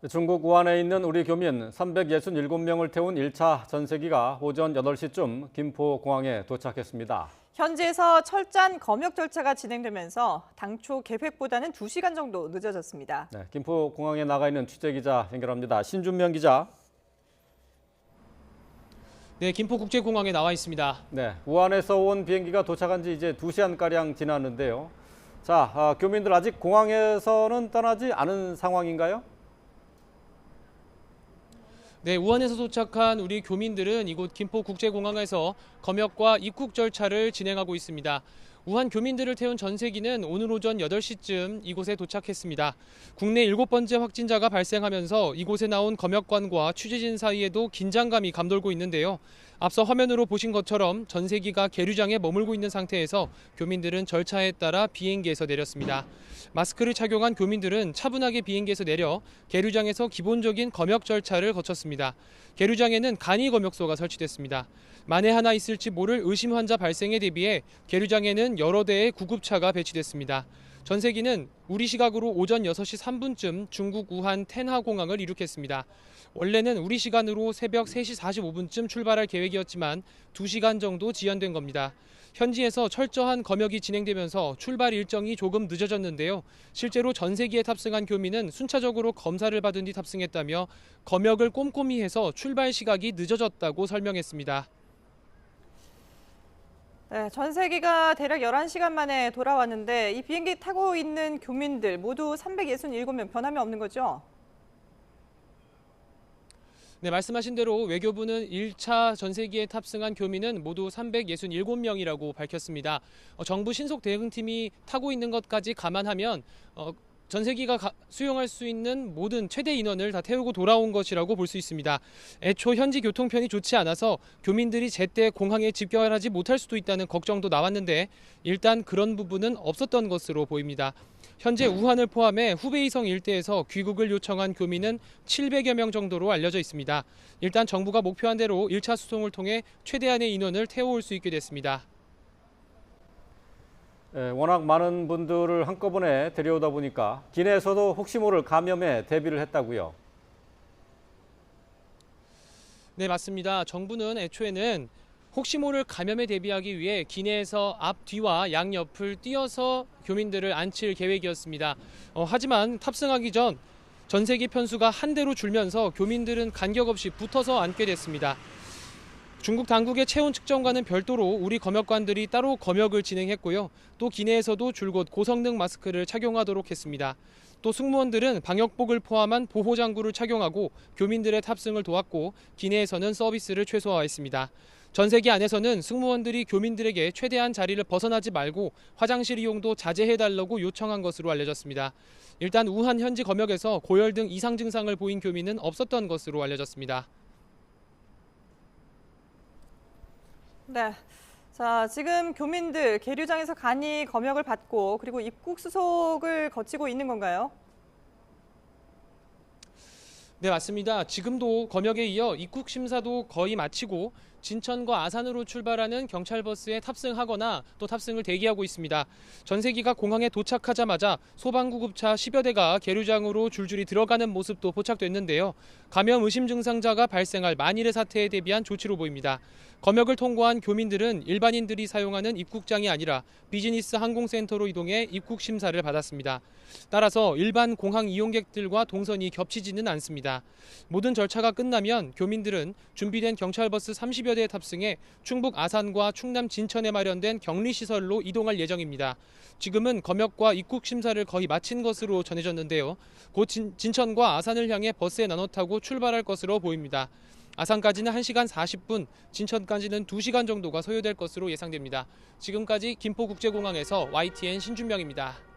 중국 우한에 있는 우리 교민 367명을 태운 1차 전세기가 오전 8시쯤 김포공항에 도착했습니다. 현지에서 철저한 검역 절차가 진행되면서 당초 계획보다는 2시간 정도 늦어졌습니다. 네, 김포공항에 나가 있는 취재기자 연결합니다. 신준명 기자. 네, 김포국제공항에 나와 있습니다. 네, 우한에서 온 비행기가 도착한 지 이제 2시간가량 지났는데요. 자, 교민들 아직 공항에서는 떠나지 않은 상황인가요? 네, 우한에서 도착한 우리 교민들은 이곳 김포국제공항에서 검역과 입국 절차를 진행하고 있습니다. 우한 교민들을 태운 전세기는 오늘 오전 8시쯤 이곳에 도착했습니다. 국내 7번째 확진자가 발생하면서 이곳에 나온 검역관과 취재진 사이에도 긴장감이 감돌고 있는데요. 앞서 화면으로 보신 것처럼 전세기가 계류장에 머물고 있는 상태에서 교민들은 절차에 따라 비행기에서 내렸습니다. 마스크를 착용한 교민들은 차분하게 비행기에서 내려 계류장에서 기본적인 검역 절차를 거쳤습니다. 계류장에는 간이 검역소가 설치됐습니다. 만에 하나 있을지 모를 의심 환자 발생에 대비해 계류장에는 여러 대의 구급차가 배치됐습니다. 전세기는 우리 시각으로 오전 6시 3분쯤 중국 우한 텐하공항을 이륙했습니다. 원래는 우리 시간으로 새벽 3시 45분쯤 출발할 계획이었지만 2시간 정도 지연된 겁니다. 현지에서 철저한 검역이 진행되면서 출발 일정이 조금 늦어졌는데요. 실제로 전세기에 탑승한 교민은 순차적으로 검사를 받은 뒤 탑승했다며 검역을 꼼꼼히 해서 출발 시각이 늦어졌다고 설명했습니다. 네, 전세기가 대략 11시간 만에 돌아왔는데 이 비행기 타고 있는 교민들 모두 367명 변함이 없는 거죠? 네, 말씀하신 대로 외교부는 1차 전세기에 탑승한 교민은 모두 367명이라고 밝혔습니다. 정부 신속 대응팀이 타고 있는 것까지 감안하면 전세기가 수용할 수 있는 모든 최대 인원을 다 태우고 돌아온 것이라고 볼 수 있습니다. 애초 현지 교통편이 좋지 않아서 교민들이 제때 공항에 집결하지 못할 수도 있다는 걱정도 나왔는데 일단 그런 부분은 없었던 것으로 보입니다. 현재 우한을 포함해 후베이성 일대에서 귀국을 요청한 교민은 700여 명 정도로 알려져 있습니다. 일단 정부가 목표한 대로 1차 수송을 통해 최대한의 인원을 태워올 수 있게 됐습니다. 워낙 많은 분들을 한꺼번에 데려오다 보니까 기내에서도 혹시 모를 감염에 대비를 했다고요. 네, 맞습니다. 정부는 애초에는 혹시 모를 감염에 대비하기 위해 기내에서 앞, 뒤와 양옆을 띄어서 교민들을 앉힐 계획이었습니다. 하지만 탑승하기 전 전세기 편수가 한 대로 줄면서 교민들은 간격 없이 붙어서 앉게 됐습니다. 중국 당국의 체온 측정과는 별도로 우리 검역관들이 따로 검역을 진행했고요. 또 기내에서도 줄곧 고성능 마스크를 착용하도록 했습니다. 또 승무원들은 방역복을 포함한 보호장구를 착용하고 교민들의 탑승을 도왔고 기내에서는 서비스를 최소화했습니다. 전세기 안에서는 승무원들이 교민들에게 최대한 자리를 벗어나지 말고 화장실 이용도 자제해달라고 요청한 것으로 알려졌습니다. 일단 우한 현지 검역에서 고열 등 이상 증상을 보인 교민은 없었던 것으로 알려졌습니다. 네. 자, 지금 교민들 계류장에서 간이 검역을 받고 그리고 입국 수속을 거치고 있는 건가요? 네, 맞습니다. 지금도 검역에 이어 입국 심사도 거의 마치고 진천과 아산으로 출발하는 경찰버스에 탑승하거나 또 탑승을 대기하고 있습니다. 전세기가 공항에 도착하자마자 소방구급차 10여 대가 계류장으로 줄줄이 들어가는 모습도 포착됐는데요. 감염 의심 증상자가 발생할 만일의 사태에 대비한 조치로 보입니다. 검역을 통과한 교민들은 일반인들이 사용하는 입국장이 아니라 비즈니스 항공센터로 이동해 입국 심사를 받았습니다. 따라서 일반 공항 이용객들과 동선이 겹치지는 않습니다. 모든 절차가 끝나면 교민들은 준비된 경찰버스 30여 대에 탑승해 충북 아산과 충남 진천에 마련된 격리시설로 이동할 예정입니다. 지금은 검역과 입국 심사를 거의 마친 것으로 전해졌는데요. 곧 진천과 아산을 향해 버스에 나눠 타고 출발할 것으로 보입니다. 아산까지는 1시간 40분, 진천까지는 2시간 정도가 소요될 것으로 예상됩니다. 지금까지 김포국제공항에서 YTN 신준명입니다.